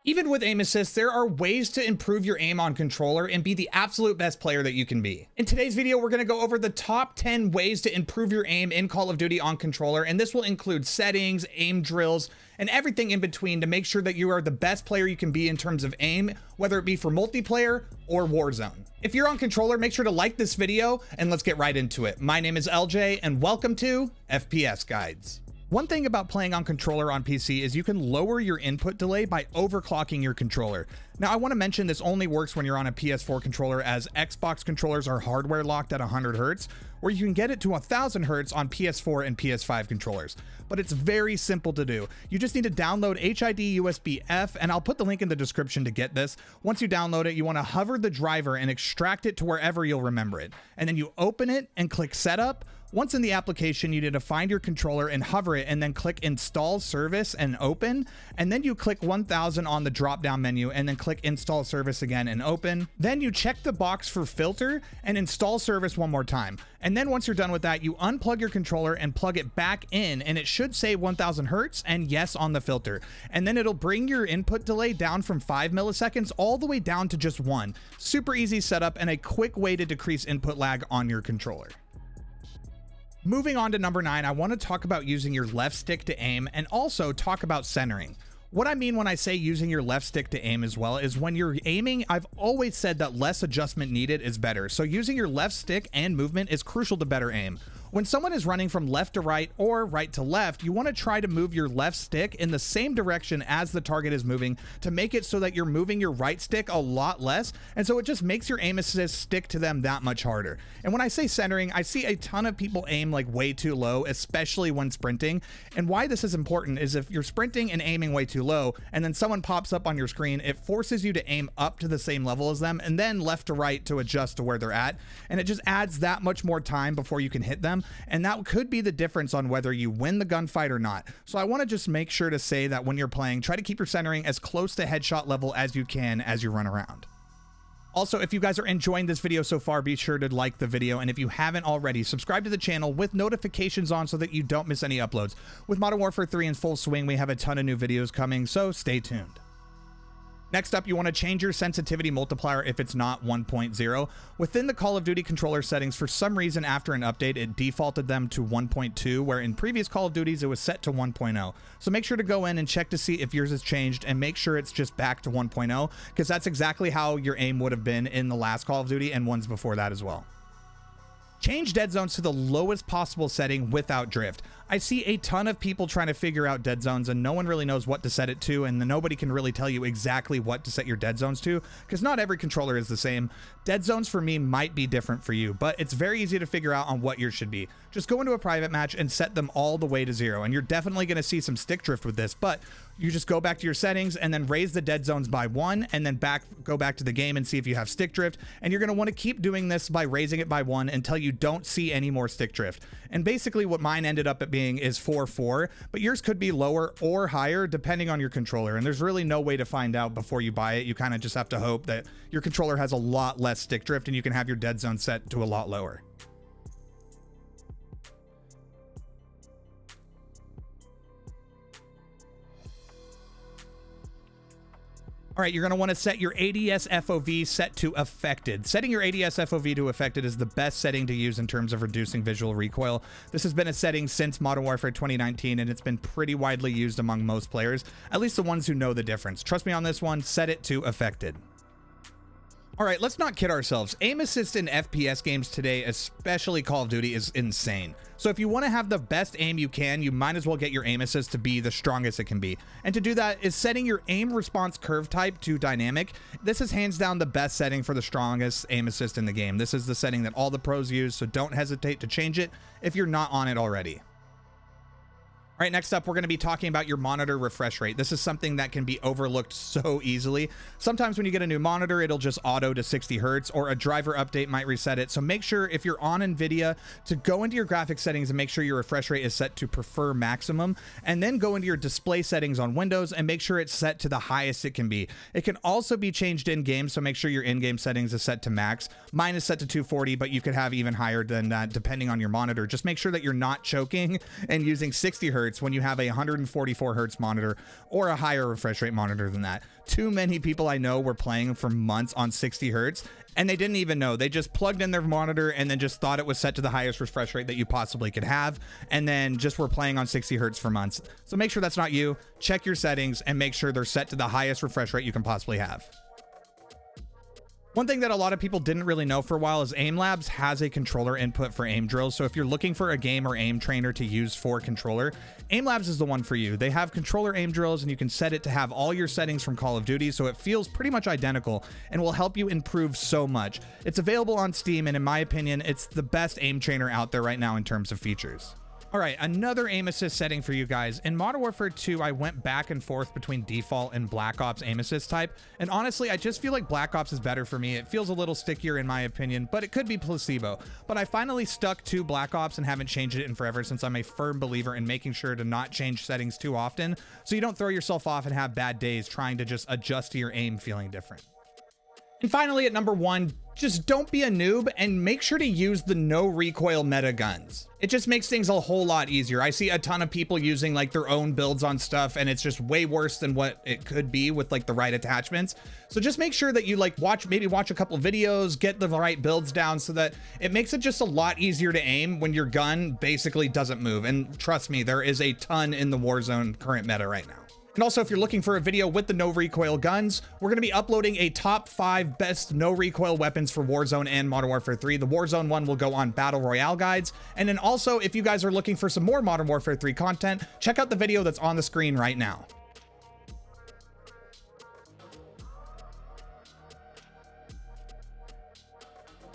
Even with aim assist, there are ways to improve your aim on controller and be the absolute best player that you can be. In today's video, we're going to go over the top 10 ways to improve your aim in Call of Duty on controller, and this will include settings, aim drills, and everything in between to make sure that you are the best player you can be in terms of aim, whether it be for multiplayer or Warzone. If you're on controller, make sure to like this video, and let's get right into it. My name is LJ, and welcome to FPS Guides. One thing about playing on controller on PC is you can lower your input delay by overclocking your controller. Now, I want to mention this only works when you're on a PS4 controller, as Xbox controllers are hardware locked at 100 Hz, where you can get it to 1000 Hz on PS4 and PS5 controllers. But it's very simple to do. You just need to download HID USB-F, and I'll put the link in the description to get this. Once you download it, you want to hover the driver and extract it to wherever you'll remember it. And then you open it and click Setup. Once in the application, you need to find your controller and hover it, and then click Install Service and Open. And then you click 1000 on the drop-down menu, and then click Install Service again and Open. Then you check the box for filter and install service one more time. And then once you're done with that, you unplug your controller and plug it back in, and it should say 1000 Hertz and yes on the filter. And then it'll bring your input delay down from 5 milliseconds all the way down to just 1. Super easy setup and a quick way to decrease input lag on your controller. Moving on to number 9, I want to talk about using your left stick to aim and also talk about centering. What I mean when I say using your left stick to aim as well is when you're aiming, I've always said that less adjustment needed is better. So using your left stick and movement is crucial to better aim. When someone is running from left to right or right to left, you want to try to move your left stick in the same direction as the target is moving to make it so that you're moving your right stick a lot less. And so it just makes your aim assist stick to them that much harder. And when I say centering, I see a ton of people aim like way too low, especially when sprinting. And why this is important is if you're sprinting and aiming way too low, and then someone pops up on your screen, it forces you to aim up to the same level as them and then left to right to adjust to where they're at. And it just adds that much more time before you can hit them. And that could be the difference on whether you win the gunfight or not. So I want to just make sure to say that when you're playing, try to keep your centering as close to headshot level as you can as you run around. Also, if you guys are enjoying this video so far, be sure to like the video, and if you haven't already, subscribe to the channel with notifications on so that you don't miss any uploads. With Modern Warfare 3 in full swing, we have a ton of new videos coming, so stay tuned. Next up, you want to change your sensitivity multiplier if it's not 1.0. Within the Call of Duty controller settings, for some reason after an update, it defaulted them to 1.2, where in previous Call of Duties, it was set to 1.0. So make sure to go in and check to see if yours has changed and make sure it's just back to 1.0, because that's exactly how your aim would have been in the last Call of Duty and ones before that as well. Change Deadzones to the lowest possible setting without drift. I see a ton of people trying to figure out Deadzones, and no one really knows what to set it to, and nobody can really tell you exactly what to set your Deadzones to, because not every controller is the same. Deadzones for me might be different for you, but it's very easy to figure out on what yours should be. Just go into a private match and set them all the way to 0, and you're definitely going to see some stick drift with this, but you just go back to your settings and then raise the Deadzones by 1, and then go back to the game and see if you have stick drift, and you're going to want to keep doing this by raising it by 1 until you don't see any more stick drift. And basically what mine ended up at being is 4.4, but yours could be lower or higher depending on your controller, and there's really no way to find out before you buy it. You kind of just have to hope that your controller has a lot less stick drift and you can have your dead zone set to a lot lower. All right, you're going to want to set your ADS FOV set to Affected. Setting your ADS FOV to Affected is the best setting to use in terms of reducing visual recoil. This has been a setting since Modern Warfare 2019, and it's been pretty widely used among most players, at least the ones who know the difference. Trust me on this one, set it to Affected. All right, let's not kid ourselves. Aim assist in FPS games today, especially Call of Duty, is insane. So if you want to have the best aim you can, you might as well get your aim assist to be the strongest it can be. And to do that is setting your aim response curve type to dynamic. This is hands down the best setting for the strongest aim assist in the game. This is the setting that all the pros use, so don't hesitate to change it if you're not on it already. All right, next up, we're going to be talking about your monitor refresh rate. This is something that can be overlooked so easily. Sometimes when you get a new monitor, it'll just auto to 60 Hertz, or a driver update might reset it. So make sure if you're on NVIDIA to go into your graphics settings and make sure your refresh rate is set to prefer maximum, and then go into your display settings on Windows and make sure it's set to the highest it can be. It can also be changed in game, so make sure your in-game settings is set to max. Mine is set to 240, but you could have even higher than that depending on your monitor. Just make sure that you're not choking and using 60 Hertz hertz when you have a 144 hertz monitor or a higher refresh rate monitor than that. Too many people I know were playing for months on 60 hertz and they didn't even know. They just plugged in their monitor and then just thought it was set to the highest refresh rate that you possibly could have, and then just were playing on 60 hertz for months. So make sure that's not you. Check your settings and make sure they're set to the highest refresh rate you can possibly have. One thing that a lot of people didn't really know for a while is Aim Labs has a controller input for aim drills. So if you're looking for a game or aim trainer to use for controller, Aim Labs is the one for you. They have controller aim drills and you can set it to have all your settings from Call of Duty, so it feels pretty much identical and will help you improve so much. It's available on Steam, and in my opinion, it's the best aim trainer out there right now in terms of features. All right, another aim assist setting for you guys. In Modern Warfare 2, I went back and forth between default and Black Ops aim assist type, and honestly, I just feel like Black Ops is better for me. It feels a little stickier in my opinion, but it could be placebo. But I finally stuck to Black Ops and haven't changed it in forever, since I'm a firm believer in making sure to not change settings too often, so you don't throw yourself off and have bad days trying to just adjust to your aim feeling different. And finally, at number 1, just don't be a noob and make sure to use the no recoil meta guns. It just makes things a whole lot easier. I see a ton of people using like their own builds on stuff, and it's just way worse than what it could be with like the right attachments. So just make sure that you like maybe watch a couple videos, get the right builds down so that it makes it just a lot easier to aim when your gun basically doesn't move. And trust me, there is a ton in the Warzone current meta right now. And also, if you're looking for a video with the no recoil guns, we're going to be uploading a top 5 best no recoil weapons for Warzone and Modern Warfare 3. The Warzone one will go on Battle Royale guides. And then also, if you guys are looking for some more Modern Warfare 3 content, check out the video that's on the screen right now.